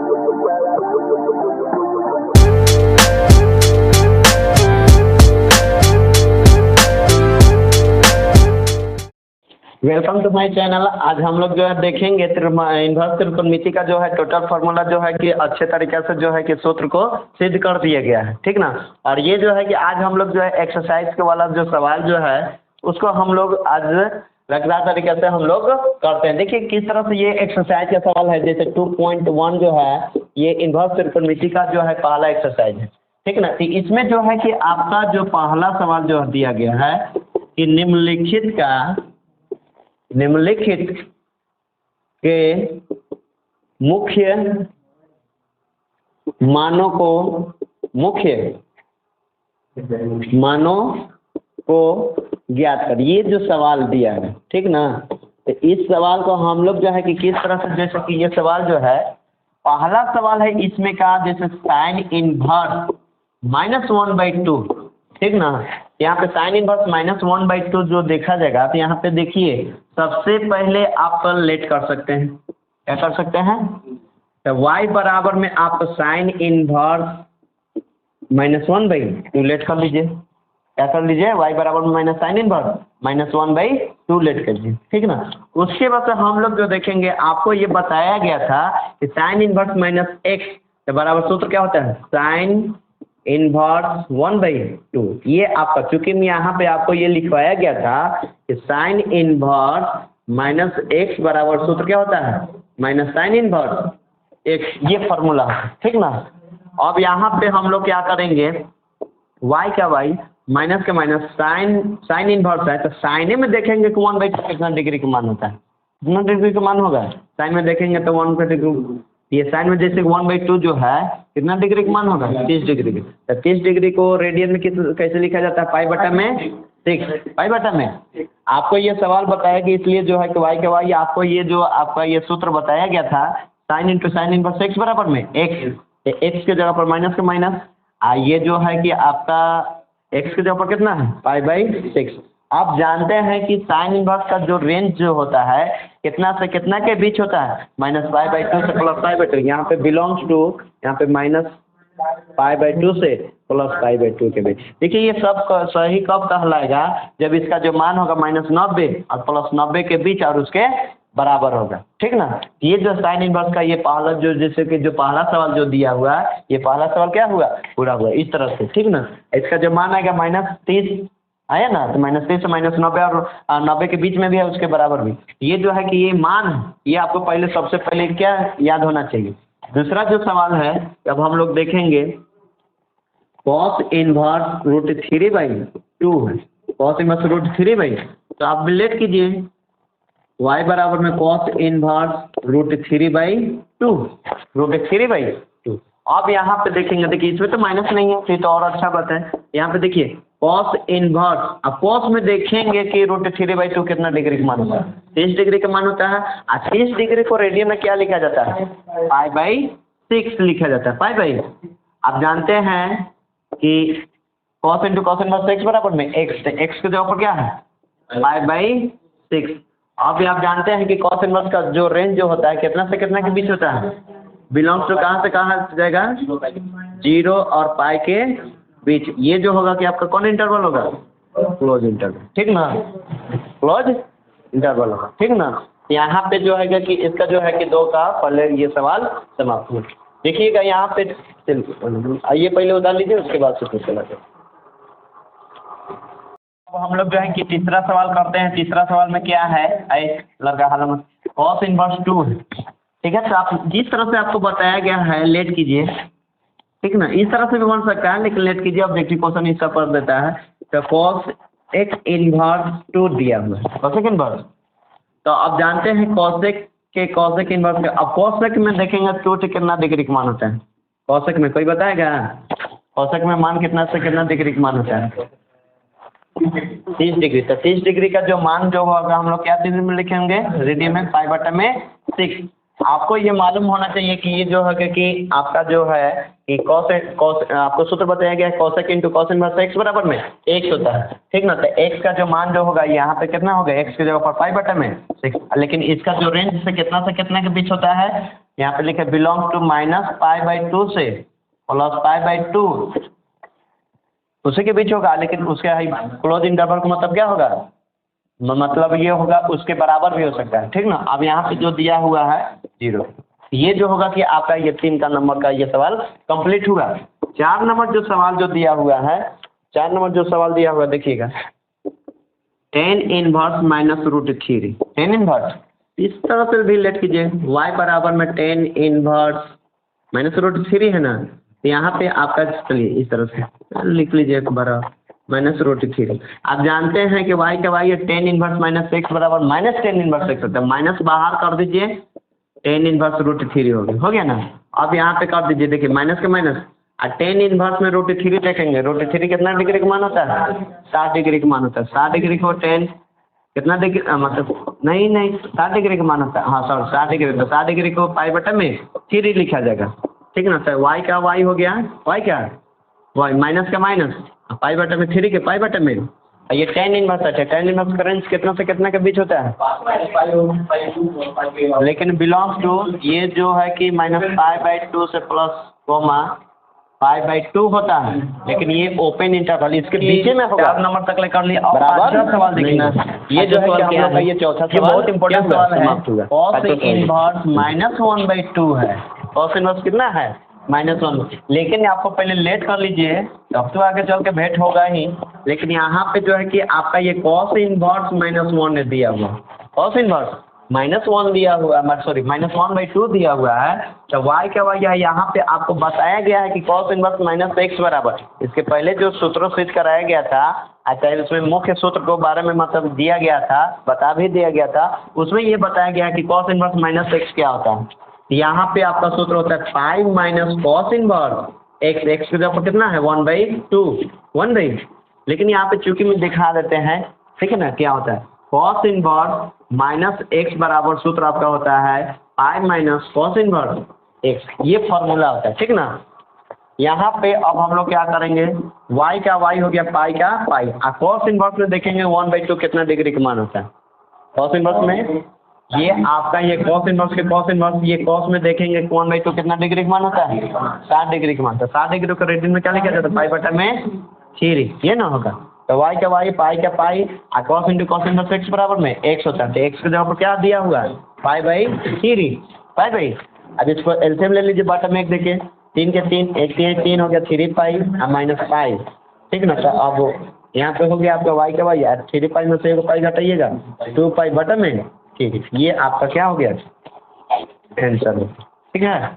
Welcome to my channel. आज हम लोग जो है देखेंगे इन्वर्स त्रिकोणमिति का जो है टोटल फार्मूला जो है कि अच्छे तरीके से जो है कि सूत्र को सिद्ध कर दिया गया है, ठीक ना। और ये जो है कि आज हम लोग जो है एक्सरसाइज के वाला जो सवाल जो है उसको हम लोग आज रखदार तरीके से हम लोग करते हैं। देखिए किस तरह से ये एक्सरसाइज का सवाल है। जैसे 2.1 जो है ये इन्वर्स त्रिकोणमिति का जो है पहला एक्सरसाइज है, ठीक ना। तो इसमें जो है कि आपका जो पहला सवाल जो दिया गया है कि निम्नलिखित के मुख्य मानों को ज्ञात कर। ये जो सवाल दिया है, ठीक ना। तो इस सवाल को हम लोग जो है कि किस तरह से, जैसे कि ये सवाल जो है पहला सवाल है इसमें का जैसे साइन इनवर्स -1/2, ठीक ना। यहाँ पे साइन इनवर्स -1/2 जो देखा जाएगा तो यहाँ पे देखिए सबसे पहले आप लेट कर सकते हैं। क्या कर सकते हैं? तो y बराबर में आप साइन इनवर्स -1/2 लेट कर लीजिए। क्या कर लीजिए? y बराबर में माइनस साइन इनवर्स -1/2 लेट कर लीजिए, ठीक ना। उसके बाद हम लोग जो देखेंगे आपको ये बताया गया था कि साइन इनवर्स -x के बराबर सूत्र क्या होता है? Sine inverse 1/2। ये आपका, चूंकि मैं यहाँ पे आपको ये लिखवाया गया था कि साइन इनवर्स -x बराबर सूत्र क्या होता है? Minus sine inverse x। ये फॉर्मूला है, ठीक ना। अब यहाँ पे हम लोग क्या करेंगे, y का y माइनस के माइनस साइन इनवर्स है तो साइने में देखेंगे कि 1/2 कितना डिग्री का मान होता है, कितना डिग्री का मान होगा। साइन में देखेंगे तो 1/2, ये साइन में जैसे 1/2 जो है कितना डिग्री का मान होगा? 30 डिग्री। तो 30 डिग्री को रेडियन में कैसे लिखा जाता है? π/6। π/में आपको ये सवाल बताया कि इसलिए जो है कि y का y आपको ये जो आपका ये सूत्र बताया गया था sine into sine inverse x बराबर में x। x के जगह पर माइनस के माइनस, ये जो है कि आपका x के जगह पर कितना है? π/6। आप जानते हैं कि साइन इनवर्स का जो रेंज जो होता है कितना से कितना के बीच होता है? -π/2 से +π/2। यहाँ पे बिलोंग्स टू, यहाँ पे -π/2 से +π/2 के बीच। देखिए ये सब सही कब कहलाएगा? जब इसका जो मान होगा -90 और +90 के बीच और उसके बराबर होगा, ठीक ना। ये जो साइन इनवर्स का ये पहला जो जैसे कि जो पहला सवाल जो दिया हुआ है ये पहला सवाल क्या हुआ? पूरा हुआ इस तरह से, ठीक ना। इसका जो मान आएगा -30 आया ना, तो -30 से -90 और 90 के बीच में भी है उसके बराबर भी। ये जो है कि ये मान ये आपको पहले सबसे पहले क्या याद होना चाहिए। दूसरा जो सवाल है अब हम लोग देखेंगे cos इनवर्स √3/2 है। cos इनवर्स √3/, तो आप लेट कीजिए y बराबर में cos इनवर्स √3/2। अब यहाँ पे देखेंगे, देखिए इसमें तो माइनस नहीं है, फिर तो और अच्छा बात है। यहाँ पे देखिए cos इनवर्स, अब cos में देखेंगे कि √3/2 कितना डिग्री का मान होता है? 30 डिग्री का मान होता है। 30 डिग्री को रेडियन में क्या लिखा जाता है? π/6 लिखा जाता है। π/, आप जानते हैं कि cos into cos inverse x बराबर में x, तो x के जगह पर क्या है? π/6। अब आप जानते हैं कि cos इनवर्स का जो रेंज जो होता है कितना से कितना के बीच होता है? बिलोंग्स टू कहाँ से कहाँ जाएगा? 0 और π के बीच। ये जो होगा कि आपका कौन इंटरवल होगा? क्लोज इंटरवल, ठीक ना। क्लोज इंटरवल होगा, ठीक ना। यहाँ पे जो है कि इसका जो है कि 2 का पहले ये सवाल समाप्त हुआ। देखिएगा यहाँ पे ये पहले उतार लीजिए उसके बाद से फिर चला जाए। अब हम लोग जो है कि तीसरा सवाल करते हैं। तीसरा सवाल में क्या है? लड़का हाल में cos इनवर्स 2 है, ठीक है। तो आप जिस तरह से आपको बताया गया है लेट कीजिए, ठीक ना। इस तरह से भी बन सकता है लेकिन लेट कीजिए। अब देखिए क्वेश्चन इसका कर देता है तो cos x इनवर्स 2 दिया हुआ है, cos x इनवर्स। तो आप जानते हैं cos x इनवर्स का, अब cos x में देखेंगे 2 से कितना डिग्री का मान होता है? cos x में कोई बताएगा? cos x में मान कितना से कितना डिग्री का मान होता है? 30 डिग्री। तो 30 डिग्री का जो मान जो होगा हम लोग क्या डिग्री में लिखेंगे? रेडियन में π/6, आपको ये मालूम होना चाहिए कि ये जो है कि आपका जो है कि कॉस आपको सूत्र बताया गया है cosec into cos inverse x बराबर में एक्स होता है, ठीक ना। तो एक्स का जो मान जो होगा यहाँ पे कितना होगा, एक्स की जगह पर पाई बटा में 6, लेकिन इसका जो रेंज से कितना के बीच होता है, यहाँ पे लिखे बिलोंग टू -π/2 से +π/2 उसी के बीच होगा, लेकिन उसके क्लोज इंटरवल का मतलब क्या होगा, मतलब ये होगा उसके बराबर भी हो सकता है, ठीक ना। अब यहाँ पे जो दिया हुआ है 0, ये जो होगा कि आपका ये 3 का नंबर का ये सवाल कंप्लीट हुआ। 4 नंबर जो सवाल जो दिया हुआ है, 4 नंबर जो सवाल दिया हुआ देखिएगा, tan इनवर्स -√3 tan इनवर्स इस तरह से भी लेट कीजिए, y बराबर में tan इनवर्स -√3 है ना, तो यहाँ पे आपका चलिए इस तरह से लिख लीजिए एक बार -√3। आप जानते हैं कि y का y है tan इनवर्स -x बराबर -tan इनवर्स x होता है, माइनस बाहर कर दीजिए tan इनवर्स √3 हो गया ना। अब यहाँ पे कर दीजिए, देखिए माइनस का माइनस और tan इनवर्स में √3 देखेंगे, √3 कितना डिग्री का मान होता है, 60 डिग्री का मान होता है। 60 डिग्री को tan कितना डिग्री मतलब नहीं 60 डिग्री का मान होता है, हाँ सॉरी 60 डिग्री, तो 60 डिग्री को पाई बटा में 3 लिखा जाएगा, ठीक ना। तो y का y हो गया, y क्या y माइनस का माइनस पाई बटा में 3 के पाई बटा में, ये tan इनवर्स है, tan इनवर्स का रेंज कितना से कितना के बीच होता है, लेकिन बिलोंग्स टू ये जो है कि -π/2 से प्लस π/2 होता है, लेकिन ये ओपन इंटरवल इसके बीच में होगा। 4 नंबर तक लेकर लिया बराबर। सवाल देखिए, ये जो है कि हम लोग का ये चौथा सवाल बहुत इंपॉर्टेंट सवाल है, cos इनवर्स -1/2 है, cos इनवर्स कितना है -1, लेकिन आपको पहले लेट कर लीजिए तब तो आगे चल के भेंट होगा ही। लेकिन यहाँ पे जो है कि आपका ये cos इनवर्स -1 दिया हुआ, cos इनवर्स -1 दिया हुआ, सॉरी -1/2 दिया हुआ है, तो y का y है, यहाँ पे आपको बताया गया है कि cos इनवर्स -x बराबर, इसके पहले जो सूत्र सिद्ध कराया गया था, अच्छा उसमें मुख्य सूत्र को बारे में मतलब दिया गया था, बता भी दिया गया था, उसमें ये बताया गया कि cos इनवर्स -x क्या होता है। यहाँ पे आपका सूत्र होता है pi minus cos inverse x की जगह पर कितना है 1/2 लेकिन यहाँ पे चूंकि में दिखा देते हैं, ठीक है ना, क्या होता है cos इनवर्स -x बराबर सूत्र आपका होता है pi minus cos inverse x, ये फॉर्मूला होता है, ठीक ना। यहाँ पे अब हम लोग क्या करेंगे, y का y हो गया पाई का पाई, और cos इनवर्स में देखेंगे 1/2 कितना डिग्री का मान होता है, cos इनवर्स में ये आपका ये cos इनवर्स के cos इनवर्स, ये cos में देखेंगे 1/2 कितना डिग्री का मान होता है, 60 डिग्री का मान होता है। 60 डिग्री को रेडियन में क्या लिखा जाता है, पाई बटा में 3, ये ना होगा। तो y का y पाई का पाई और cos into cos inverse x बराबर में x होता है, तो x की जगह पर क्या दिया हुआ है पाई/3 पाई। अब इसको एलसीएम ले लीजिए, बटा में 1 देखिए 3 के 3 1 3 हो गया 3 पाई और माइनस पाई, ठीक ना। तो अब यहाँ पे हो गया आपका y का y, 3 पाई में से 1 पाई घटाइएगा 2 पाई बटा में, ठीक है, ये आपका क्या हो गया आंसर, ठीक है।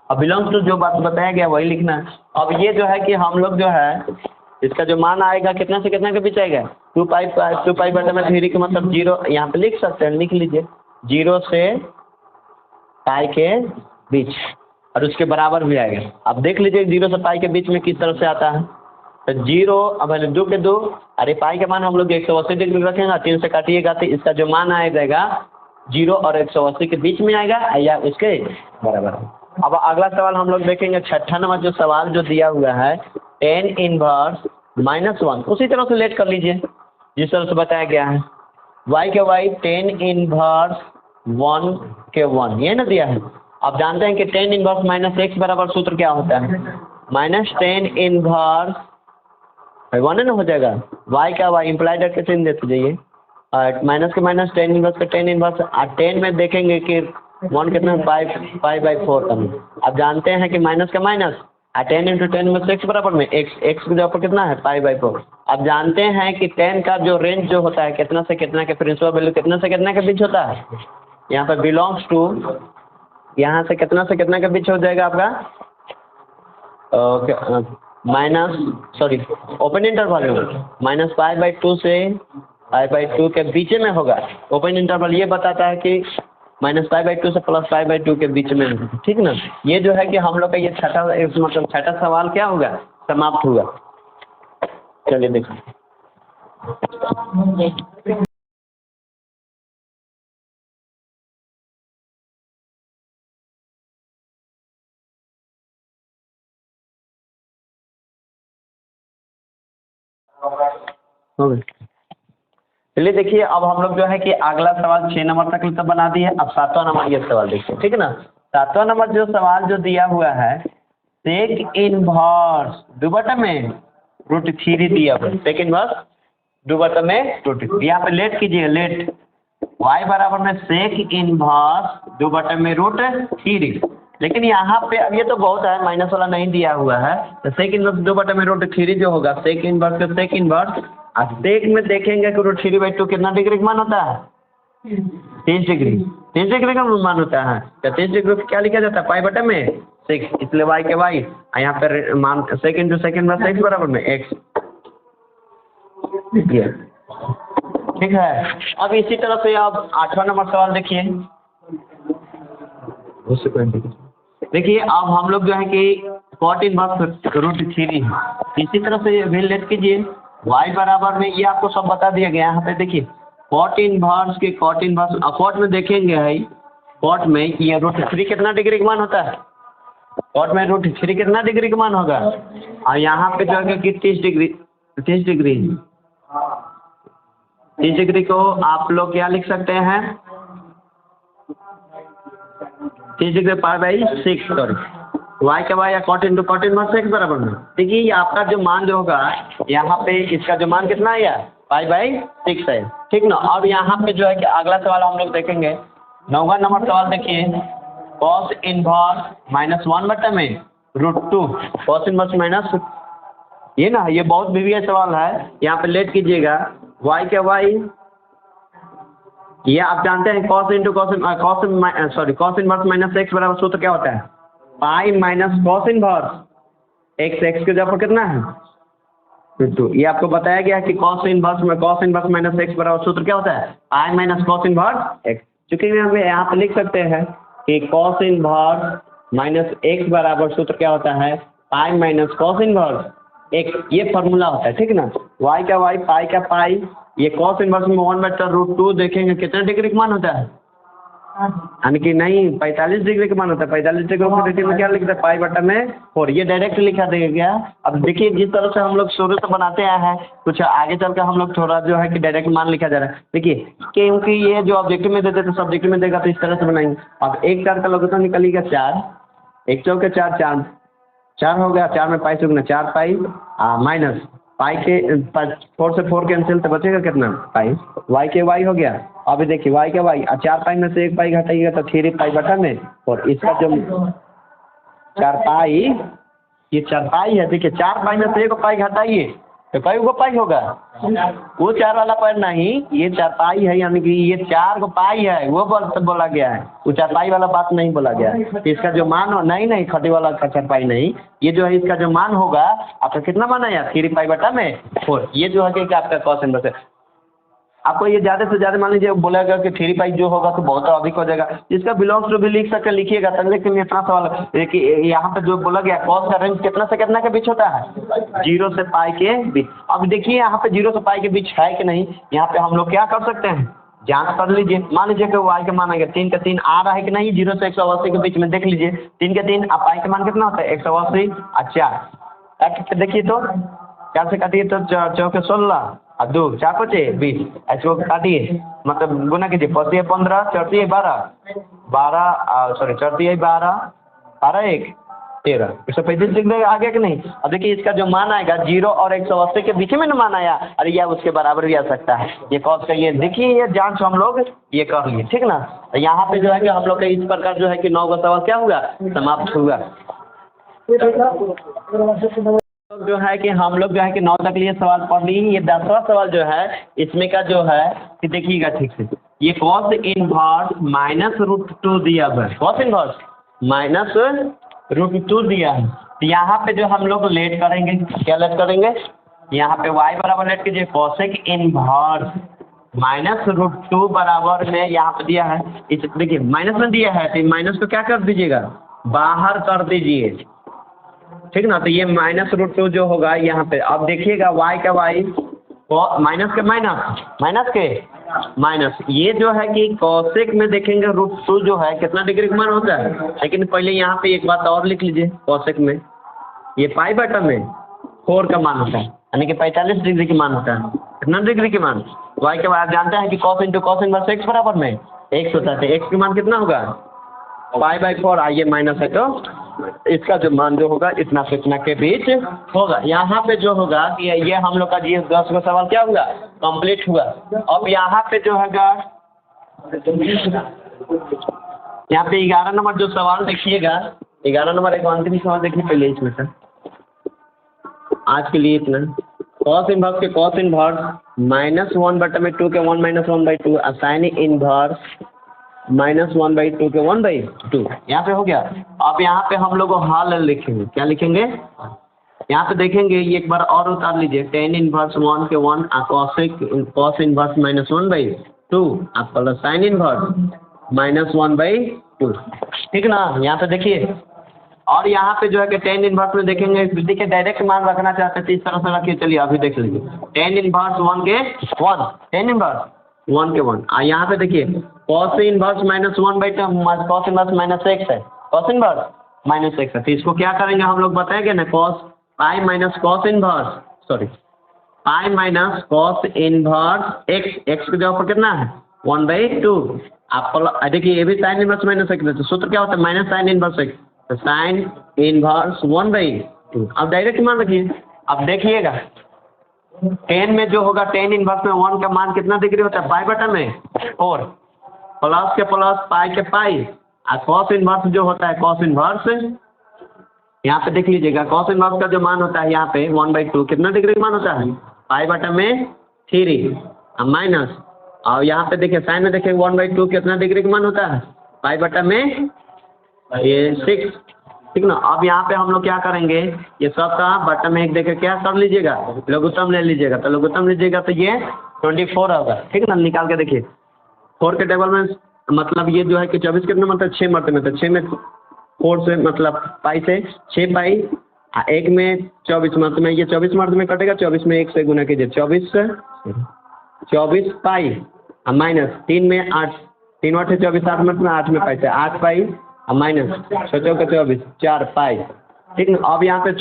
अब बिलोंग्स टू जो बात बताया गया वही लिखना है। अब ये जो है कि हम लोग जो है इसका जो मान आएगा कितना से कितना के बीच आएगा, 2 पाई बटा में 3 का मतलब 0, यहाँ पे लिख सकते हैं, लिख लीजिए 0 से पाई के बीच और उसके बराबर भी आएगा। अब देख लीजिए 0 से पाई के बीच में किस तरह से आता है, तो 0 अब 2 के 2, अरे पाई का मान हम लोग 180 डिग्री रखेंगे, 3 से काटिएगा तो इसका जो मान आ जाएगा 0 और 180 के बीच में आएगा या उसके बराबर। अब अगला सवाल हम लोग देखेंगे, छठा नंबर जो सवाल जो दिया हुआ है tan इनवर्स -1, उसी तरह से लेट कर लीजिए जिस तरह से बताया गया है, y के y tan इनवर्स 1 के 1, ये ना दिया है। आप जानते हैं कि tan इनवर्स -x बराबर सूत्र क्या होता है, -tan इनवर्स 1 ना हो जाएगा, y का y इम्प्लाइड करके चिन्ह देते जाइए, माइनस के माइनस tan इनवर्स का tan इनवर्स, और 10 में देखेंगे कि 1 कितना पाई/4 का। अब जानते हैं कि माइनस का माइनस और 10 इंटू 10 में 6 बराबर में x की जगह पर कितना है पाई/4। अब जानते हैं कि 10 का जो रेंज जो होता है कितना से कितना के प्रिंसिपल वैल्यू कितना से कितना के बीच होता है, यहाँ पर बिलोंग्स टू यहाँ से कितना के बीच हो जाएगा आपका, सॉरी ओपन इंटरवल में -π/2 से π/2 के बीच में होगा। ओपन इंटरवल ये बताता है कि -π/2 से +π/2 के बीच में, ठीक ना। ये जो है कि हम लोग का ये छठा सवाल क्या होगा, समाप्त हुआ। चलिए देखो हो गए। चलिए देखिए, अब हम लोग जो है कि अगला सवाल 6 नंबर तक तो बना दिए। अब 7वां नंबर ये सवाल देखिए, ठीक है ना। 7वां नंबर जो सवाल जो दिया हुआ है, सेक इनवर्स दो बटा में √3 दिया हुआ है। सेक इनवर्स दो बटा में √3, यहाँ पे लेट कीजिए, लेट y बराबर में सेक इनवर्स दो बटा में √3। लेकिन यहाँ पे अब ये तो बहुत है, माइनस वाला नहीं दिया हुआ है, तो सेक इनवर्स दो बटा में √3 जो होगा, सेक इनवर्स का सेक इनवर्स, अब सेक में देखेंगे कि √3/2 कितना डिग्री का मान होता है? 30 डिग्री। 30 डिग्री का मान होता है, तो 30 डिग्री को क्या लिखा जाता है? पाई बटा में 6, इसलिए y के y, यहाँ पर मान सेक इंटू सेक इनवर्स x बराबर में x। ठीक है। अब इसी तरह से आप 8वां नंबर सवाल देखिए। देखिए अब हम लोग जो है कि cot इनवर्स √3 है, इसी तरह से भी लेट कीजिए, y बराबर में, ये आपको सब बता दिया गया। यहाँ पे देखिए cot इनवर्स के cot इनवर्स cot में देखेंगे है, cot में ये √3 कितना डिग्री का मान होता है? cot में √3 कितना डिग्री का मान होगा? और यहाँ पे जो है कि 30 डिग्री, 30 डिग्री, 30 डिग्री को आप लोग क्या लिख सकते हैं? 30 डिग्री π/6, सॉरी, y का y या cot into cot inverse x बराबर में। देखिए ये आपका जो मान जो होगा, यहाँ पे इसका जो मान कितना आया? π/6 है, ठीक ना। अब यहाँ पे जो है कि अगला सवाल हम लोग देखेंगे, 9वां नंबर सवाल देखिए, cos इनवर्स -1 बटा में √2, cos इनवर्स माइनस, ये ना, ये बहुत विविध सवाल है, यहाँ पे लेट कीजिएगा, y का y, ये आप जानते हैं cos into cos inverse -x बराबर सूत्र क्या होता है? Pi minus cos inverse x के जगह कितना है? √2। ये आपको बताया गया कि cos इनवर्स -x बराबर सूत्र क्या होता है? Pi minus cos inverse x। चूंकि हम यहाँ पे लिख सकते हैं कि cos इनवर्स -x बराबर सूत्र क्या होता है? Pi minus cos inverse x, ये फॉर्मूला होता है, ठीक है ना। y का y, पाई का पाई, ये cos इनवर्स में 1/√2 देखेंगे कितना डिग्री का मान होता है? यानी कि नहीं, 45 डिग्री का मान होता है। 45 डिग्री में क्या लिखता है? पाई बटा में 4, ये डायरेक्ट लिखा देगा गया। अब देखिए जिस तरह से हम लोग शुरू से बनाते आए हैं, कुछ आगे चल कर हम लोग थोड़ा जो है कि डायरेक्ट मान लिखा जा रहा है। देखिए क्योंकि ये जो ऑब्जेक्टिव में देते तो सब्जेक्टिव में देगा, तो इस तरह से बनाएंगे। अब 1 4 का लोकेशन निकलेगा 4, 1 4 के 4, 4 हो गया, 4 में पाई से गुना 4 पाई, माइनस पाई के 4 से 4 कैंसिल, तो बचेगा कितना? पाई। y के y हो गया। अभी देखिए y के y, 4 पाई में से 1 पाई घटाइएगा तो 3 पाई बटा में, और इसका जो 4 पाई, ये 4 पाई है, देखिए 4 पाई में से 1 पाई घटाइए तो कई गो पाई होगा? वो 4 वाला पाई नहीं, ये 4 पाई है, यानी कि ये 4 गो पाई है, वो बोला गया है, वो 4 पाई वाला बात नहीं बोला गया है। तो इसका जो मान हो, नहीं खटी वाला का 4 पाई नहीं, ये जो है इसका जो मान होगा आपका कितना मान आया? 3 पाई बटा में 4। ये जो है कि आपका cos इनवर्स है। आपको ये ज़्यादा से ज़्यादा मान लीजिए बोलेगा कि 3 पाई जो होगा तो बहुत अधिक हो जाएगा, इसका बिलोंग्स टू भी लिख सकते लिखिएगा तब। लेकिन इतना सवाल देखिए यहाँ पे जो बोला गया cos का रेंज कितना से कितना के बीच होता है? 0 से पाई के बीच। अब देखिए यहाँ पे 0 से पाई के बीच है कि नहीं, यहाँ पे हम लोग क्या कर सकते हैं? जांच कर लीजिए। मान लीजिए कि y का मान आएगा 3 का 3 आ रहा है कि नहीं? 0 से 180 के बीच में देख लीजिए, 3 का 3, अब पाई का मान कितना होता है? 180 और 4, देखिए तो 4 से काटिए तो 4 16 और 2 4 5 20, ऐसे वो काटिए, मतलब गुना कीजिए, 5 15, 4 12, 12 सॉरी 4 12, 12 1 13, 135 डिग्री आ गया कि नहीं? अब देखिए इसका जो मान आएगा 0 और 180 के बीच में ना मान आया, अरे या उसके बराबर भी आ सकता है। ये cos का, ये देखिए ये जांच हम लोग ये कर लिए, ठीक ना। तो यहाँ पे जो है कि हम लोग का इस प्रकार जो है कि 9 का सवाल क्या हुआ? समाप्त हुआ। जो है कि हम लोग जो है कि 9 तक लिए सवाल पढ़ लिए। ये 10वां सवाल जो है इसमें का जो है कि देखिएगा ठीक से, ये cos इनवर्स -√2 दिया हुआ है, cos इनवर्स -√2 दिया है। तो यहाँ पे जो हम लोग लेट करेंगे, क्या लेट करेंगे? यहाँ पे y बराबर लेट कीजिए cosec इनवर्स -√2 बराबर में यहाँ पे दिया है, इस देखिए माइनस में दिया है, तो माइनस को क्या कर दीजिएगा? बाहर कर दीजिए, ठीक ना। तो ये -√2 जो होगा यहाँ पे, अब देखिएगा y का y, माइनस के माइनस के माइनस, ये जो है कि cosec में देखेंगे √2 जो है कितना डिग्री का मान होता है? लेकिन पहले यहाँ पे एक बात और लिख लीजिए, cosec में ये पाई बटा में 4 का मान होता है, यानी कि 45 डिग्री की मान होता है। कितना डिग्री की मान? y के बाद जानते हैं कि cos into cos inverse x बराबर में x होता है। x की मान कितना होगा? π/4। आइए माइनस है तो इसका जो मान जो होगा इतना से इतना के बीच होगा। यहाँ पे जो होगा कि ये हम लोग का ये 10 का सवाल क्या हुआ? कंप्लीट हुआ। अब यहाँ पे जो होगा यहाँ पे 11 नंबर जो सवाल देखिएगा, 11 नंबर एक अंतिम सवाल देखिए पहले इसमें से। आज के लिए इतना। कॉस इनवर्स के कॉस इनवर्स -1/2 के 1-1/2 साइन इनवर्स -1/2 के 1/2 यहाँ पे हो गया। अब यहाँ पे हम लोग हल लिखेंगे। क्या लिखेंगे? यहाँ पे देखेंगे ये एक बार और उतार लीजिए। tan इनवर्स 1 के 1 cos इनवर्स -1/2 आप प्लस साइन इनवर्स -1/2। ठीक ना? यहाँ पे देखिए। और यहाँ पे जो है कि tan इनवर्स में देखेंगे विधि के डायरेक्ट मान रखना चाहते हैं तो इस तरह से रखिए। चलिए अभी देख लीजिए। tan इनवर्स 1 के 1 tan इनवर्स 1 के 1 यहाँ पे देखिए cos inverse -1/2 cos inverse -x है। cos इनवर्स -x है तो इसको क्या करेंगे हम लोग बताएंगे ना। cos pi minus cos inverse pi minus cos inverse x के जगह पर कितना है 1/2। आप देखिए ये भी साइन इनवर्स -x है तो सूत्र क्या होता है माइनस साइन इनवर्स x तो साइन इनवर्स 1/2। अब डायरेक्ट मान रखिए। अब देखिएगा 10 में जो होगा tan इनवर्स में 1 का मान कितना डिग्री होता है π/4 प्लस के प्लस पाई के पाई और cos इनवर्स जो होता है cos इनवर्स यहाँ पे देख लीजिएगा cos इनवर्स का जो मान होता है यहाँ पे 1/2 कितना डिग्री का मान होता है π/3 माइनस। और यहाँ पे देखिए साइन में देखिए 1/2 कितना डिग्री का मान होता है π/6। ठीक ना? अब यहाँ पे हम लोग क्या करेंगे ये सब का बटन में एक देखे क्या कर लीजिएगा लघुत्तम ले लीजिएगा। तो लघुत्तम लीजिएगा तो ये 24 होगा। ठीक ना? निकाल के देखिए 4 के टेबल में मतलब ये जो है कि 24 कितने मतलब 6 मरते में तो 6 में 4 से मतलब पाई से 6 पाई 1 में 24 मरते में ये 24 मरते में कटेगा। 24 में 1 से गुना कीजिए 24 पाई माइनस 3 में 8 3 8 24 8 मरते में 8 में पाई से 8 पाई माइनस 6 का 24 4 पाई। ठीक ना? अब यहाँ पे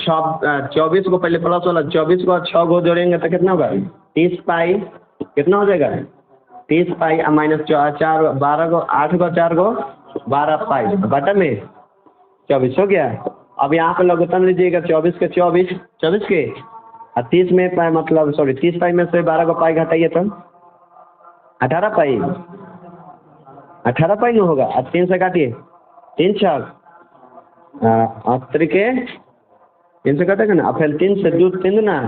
24 को पहले प्लस वाला 24 को 6 को जोड़ेंगे तो कितना होगा 30 पाई कितना हो जाएगा 30 पाई माइनस 4 12 को 8 को 4 को 12 पाई बटन में 24 हो गया। अब यहाँ पे लघुत्तम लीजिएगा 24 के 24 के और 30 में पाई मतलब सॉरी 30 पाई में से 12 को पाई घटाइए तो 18 पाई नहीं होगा। और 3 से काटिए 3 छक 3 के 3 से कटेगा ना। फिर 3 से 2 3 ना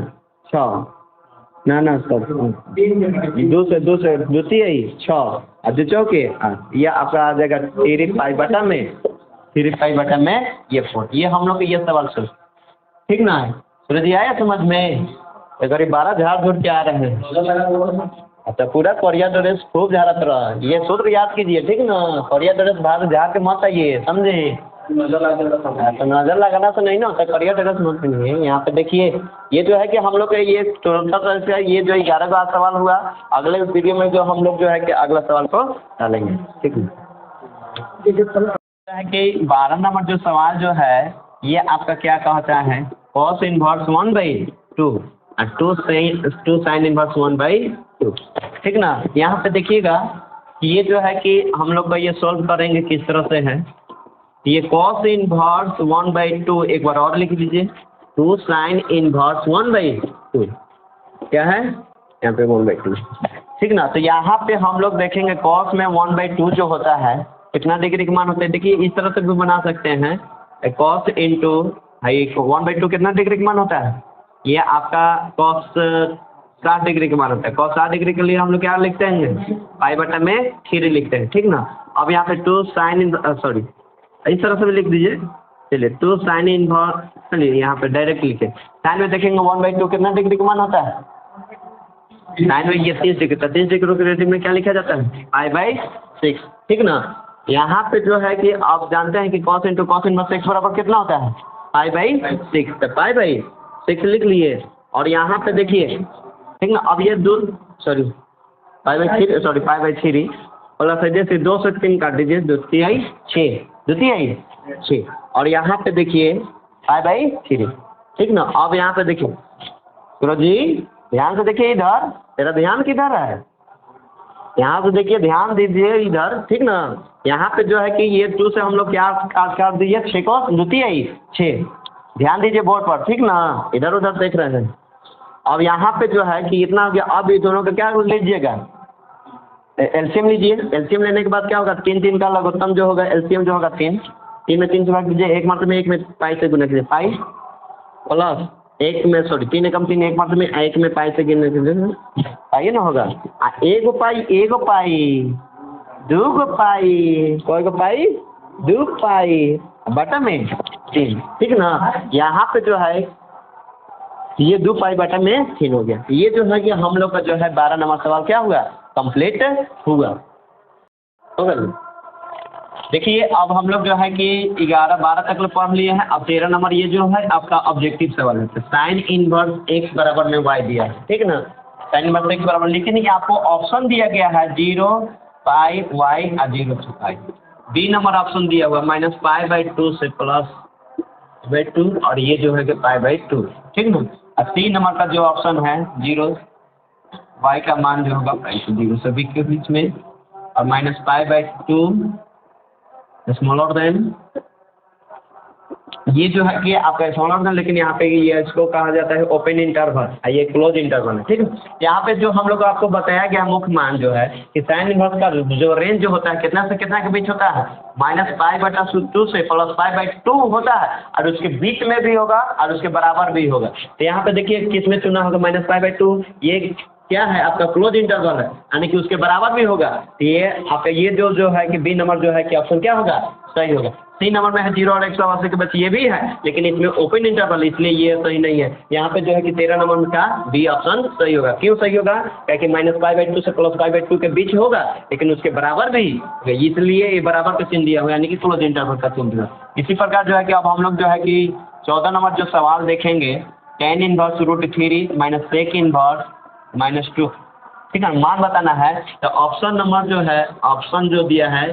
6 ना सर 2 से 2 6 और 2 चौके ये आपका आ जाएगा 3 पाई बटन में ये 4। ये हम लोग ये सवाल सुन। ठीक ना? सूरज जी आया समझ में? करीब 12 झाड़ झूठ के आ रहे हैं। अच्छा पूरा कोरिया ड्रेस खूब झाड़त रहा। ये सूत्र याद कीजिए। ठीक ना? कोरिया ड्रेस बाहर झाड़ के मत आइए समझे। तो नजर लगाना तो नहीं ना होता कोरिया ड्रेस मत पहनिए। यहाँ पे देखिए ये जो है कि हम लोग ये ये जो 11 का सवाल हुआ अगले वीडियो में जो हम लोग जो है कि अगला सवाल को डालेंगे। ठीक है कि 12 नंबर जो सवाल जो है ये आपका क्या कहता है cos इनवर्स 1/2 और 2 साइन इनवर्स 1/2। ठीक ना? यहाँ पे देखिएगा ये जो है कि हम लोग का ये सॉल्व करेंगे किस तरह से है। ये cos इनवर्स 1/2 एक बार और लिख लीजिए 2 साइन इनवर्स 1/2 क्या है यहाँ पे 1/2। ठीक ना? तो यहाँ पे हम लोग देखेंगे cos में 1/2 जो होता है कितना डिग्री का मान होता है। देखिए इस तरह से भी बना सकते हैं cos इंटू 1/2 कितना डिग्री का मान होता है ये आपका cos 60 डिग्री का मान होता है। cos 60 डिग्री के लिए हम लोग क्या लिखते हैं π/3 लिखते हैं। ठीक ना? अब यहाँ पे 2 साइन सॉरी इस तरह से भी लिख दीजिए। चलिए 2 साइन इनवर्स चलिए यहाँ पे डायरेक्ट लिखे साइन में देखेंगे 1/2 कितना डिग्री का मान होता है साइन में ये 30 डिग्री 30 डिग्री में क्या लिखा जाता है π/6। ठीक ना? यहाँ पे जो है कि आप जानते हैं कि cos into cos inverse x बराबर कितना होता है π/6 तो π/6 लिख लिए। और यहाँ पे देखिए ठीक ना? अब ये 2 सॉरी π/3 प्लस जैसे 2 से 3 काट दीजिए 2 3 6 और यहाँ पे देखिए π/3। ठीक ना? अब यहाँ पे देखिए सूरज जी ध्यान से देखिए इधर, तेरा ध्यान किधर है? यहाँ से देखिए, ध्यान दीजिए इधर, ठीक ना। यहाँ पे जो है कि ये 2 से हम लोग क्या कर दिए, 6 को द्वितीय 6। ध्यान दीजिए बोर्ड पर, ठीक ना, इधर उधर देख रहे हैं। अब यहाँ पे जो है कि इतना हो गया। अब ये दोनों का क्या लीजिएगा, एलसीएम लीजिए। एलसीएम लेने के बाद क्या होगा, 3 3 का लघुत्तम जो होगा, एलसीएम जो होगा 3 3 में 3 से भाग दीजिए, एक मात्र में 1 में पाई से गुना कीजिए, पाई प्लस 1 में, सॉरी 3 एकम 3 एक मात्र में 1 में पाई से गिनने कीजिए, पाइए ना होगा। एगो पाई, एगो पाई, दूगो पाई, कोई पाई, 2 पाई बटा में 3, ठीक ना। यहाँ पे जो है ये 2 पाई बटा में 3 हो गया। ये जो है कि हम लोग का जो है 12 नंबर सवाल क्या हुआ, कंप्लीट हुआ। देखिए अब हम लोग जो है कि 11 12 तक पढ़ लिए हैं। अब 13 नंबर ये जो है आपका ऑब्जेक्टिव सवाल है। साइन इनवर्स x बराबर में y दिया है, ठीक ना। साइन इनवर्स x बराबर, लेकिन ये आपको ऑप्शन दिया गया है 0 पाई y और 0 से पाई। बी नंबर ऑप्शन दिया हुआ -π/2 से +/2 और ये जो है कि π/2, ठीक ना। और सी नंबर का जो ऑप्शन है 0 y का मान जो होगा 0 से b के बीच में, और -π/2 स्मॉलर देन, ये जो है कि आपका स्मॉलर देन, लेकिन यहाँ पे ये इसको कहा जाता है ओपन इंटरवल, ये क्लोज इंटरवल है, ठीक है। यहाँ पे जो हम लोग आपको बताया गया मुख्य मान जो है कि साइन इनवर्स का जो रेंज जो होता है कितना से कितना के बीच होता है, -π/2 से +π/2 होता है, और उसके बीच में भी होगा और उसके बराबर भी होगा। तो यहाँ पे देखिए किस में चुना होगा, -π/2, ये क्या है आपका क्लोज इंटरवल है, यानी कि उसके बराबर भी होगा। तो ये आपका ये जो है कि बी नंबर जो है कि ऑप्शन क्या होगा, सही होगा। सी नंबर में है 0 और 180 के बीच, ये भी है, लेकिन इसमें ओपन इंटरवल, इसलिए ये सही नहीं है। यहाँ पे जो है कि 13 नंबर में का बी ऑप्शन सही होगा। क्यों सही होगा, क्योंकि -π/2 से +π/2 के बीच होगा, लेकिन उसके बराबर भी, इसलिए ये बराबर का चिन्ह दिया हुआ, यानी कि क्लोज इंटरवल का चिन्ह दिया। इसी प्रकार जो है कि अब हम लोग जो है कि 14 नंबर जो सवाल देखेंगे, tan इनवर्स √3 - sec इनवर्स -2, ठीक है, मान बताना है। तो ऑप्शन नंबर जो है, ऑप्शन जो दिया है,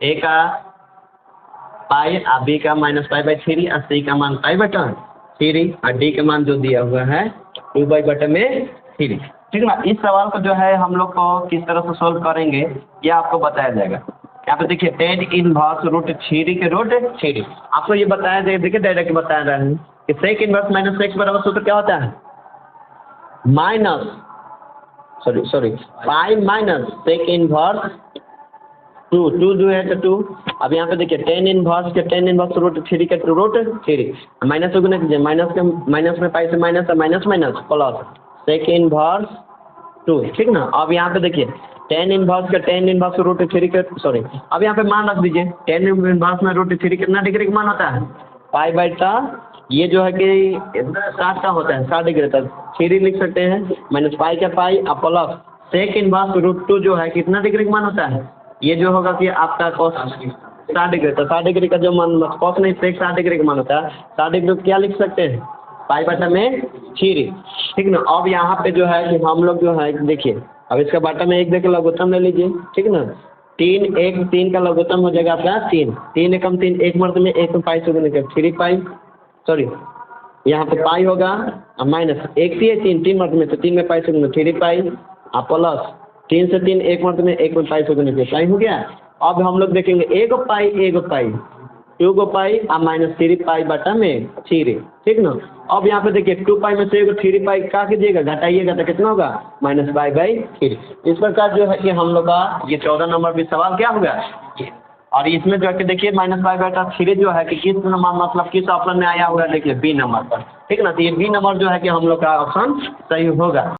ए का पाई और बी का -π/3 और सी का मान π/3 और डी का मान जो दिया हुआ है 2/3, ठीक ना। इस सवाल को जो है हम लोग को किस तरह से सोल्व करेंगे ये आपको बताया जाएगा। यहाँ पे देखिए tan इनवर्स √3 के √3, आपको ये बताया जाएगा। देखिए डायरेक्ट बता रहे हैं कि sec इनवर्स -x बराबर सूत्र क्या होता है, पाई माइनस sec इनवर्स 2 जो है तो 2। अब यहाँ पे देखिए tan इनवर्स √3 के √3 माइनस को गुना कीजिए, माइनस में पाई से minus, minus plus sec inverse 2, ठीक ना। अब यहाँ पे देखिए tan इनवर्स √3 के, सॉरी, अब यहाँ पे मान रख दीजिए, tan इनवर्स में √3 कितना डिग्री का मान होता है, π/, ये जो है कि 60 का होता है, 60 डिग्री तक 3 लिख सकते हैं, -π का पाई और प्लस sec इनवर्स √2 जो है कितना डिग्री का मान होता है, ये जो होगा कि आपका cos 60 डिग्री, तो 60 डिग्री का जो मान, cos नहीं sec 60 डिग्री का मान होता है, 60 डिग्री को क्या लिख सकते हैं, π/3, ठीक ना। अब यहाँ पे जो है कि हम लोग जो है देखिए, अब इसका बाटा में 1 देकर लघुत्तम ले लीजिए, ठीक ना। 3 का लघुत्तम हो जाएगा आपका 3 एकम 3, एक मर्द में 1 में पाई से गुना 3 पाई, सॉरी यहाँ पे पाई होगा और माइनस 1 से 3 मर्द में, तो 3 में पाई से गुना 3 पाई और प्लस 3 से 3 एक मर्द में 1 में पाई से गुना पाई हो गया। अब हम लोग देखेंगे 1 पाई 2 पाई और -3 पाई बटा में 3, ठीक ना। अब यहाँ पे देखिए 2 पाई में से 3 पाई क्या कीजिएगा, घटाइएगा तो कितना होगा, -π/3। इस प्रकार जो है कि हम लोग का ये 14 नंबर भी सवाल क्या होगा, और इसमें जो है कि देखिए -π/3 जो है कि किस नंबर, मतलब किस ऑप्शन में आया हुआ है, देखिए बी नंबर पर, ठीक ना। तो ये बी नंबर जो है कि हम लोग का ऑप्शन सही होगा।